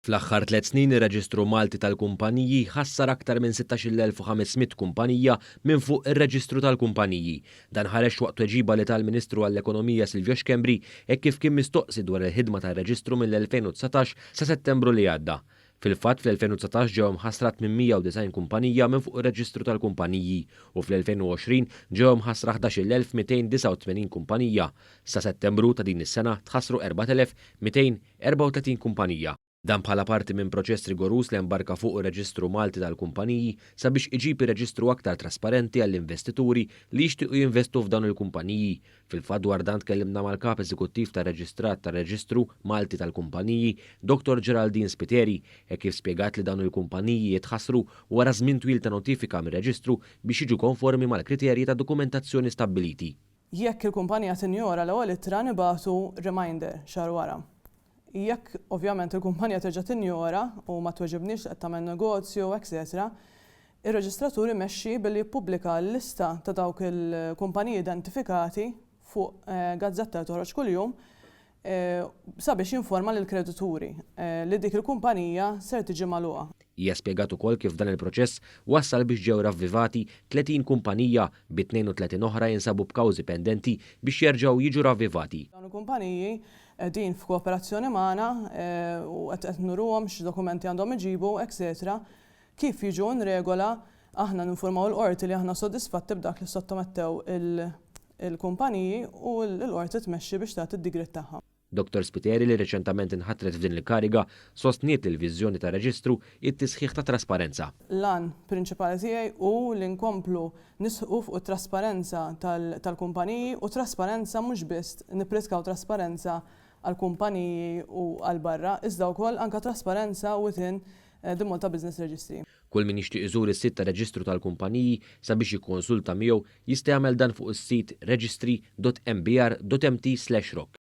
Fl-aħħar 3 snin ir-Reġistru Malti tal-Kumpaniji ħassar aktar minn 16,500 kumpanija minn fuq ir-Reġistru tal-Kumpaniji. Dan ħareġ waqt tweġiba li tal-Ministru għall-Ekonomija Silvio Xkembri hekk kif kien mistoqsi dwar il-ħidma tar-Reġistru mill-2019 sa Settembru li għadda. Fil-fatt fl-2019 ġew mħassra 890 kumpanija minn fuq ir-Reġistru tal-Kumpaniji u fl-2020 ġew mħassra 11,289 kumpanija. Sa Settembru ta' din is-sena tħassru 4,234 kumpanija. Dan bħala parti minn proċess rigorus li mbarka fuq ir-Reġistru Malti tal-Kumpaniji sabiex iġib ir-reġistru aktar trasparenti għall-investituri li jixtiequ jinvestu f'dawn il-kumpaniji. Fil-fatt dwar dan tkellimna mal-kap eżekuttiv tar-Reġistrat tar-Reġistru Malti tal-Kumpaniji, Dr. Geraldine Spiteri, hekk kif spjegat li dawn il-kumpaniji jitħassru wara żmien twil ta' notifika mir-Reġistru biex jiġu konformi mal-kriterji ta' dokumentazzjoni stabbiliti. Jekk il-kumpanija tinjora l-ewwel ittra nibagħtu reminder xahar wara. Jekk ovvjament il-kumpanija terġa' tinjora u ma tweġibniex qed tagħmel negozju, etc., ir-reġistratur imexxi billi jippubblika l-lista ta' dawk il-kumpaniji identifikati fuq gazzetta toħroġ kuljum sabiex jinforma lill-kredituri li dik il-kumpanija ser tiġi magħluqa. Hija spjegat ukoll kif dan il-proċess wassal biex ġew ravvivati 30 kumpanija bi 32 oħra jinsabu b'kawżi pendenti biex jerġgħu jiġu ravvivati. Dawn il-kumpaniji qegħdin f'kooperazzjoni magħna u qed nurruhom x'dokumenti għandhom iġibu, etc. Kif jiġu nregola aħna ninformaw il-qorti li aħna sodisfatti b'dak li sottomettew il-kumpaniji u l-qorti tmexxi biex tagħti d-digrit tagħha. Dr. Spiteri li reċentament inħattret f'din il-kariga sostniet il-viżjoni ta' reġistru it-tisħiħ ta' trasparenza. L-għan prinċipali tiegħi hu li nkomplu nisħu fuq it-trasparenza tal-kumpaniji u trasparenza mhux biss nippritkaw trasparenza għall-kumpaniji u għall-barra, iżda wkoll anke trasparenza within the Malta Business Registry. Kull min jixtieq iżur is-sit ta' reġistru tal-kumpaniji sabiex jikkonsulta miegħu jista' jagħmel dan fuq is-sit registry.mbr.mt/rock.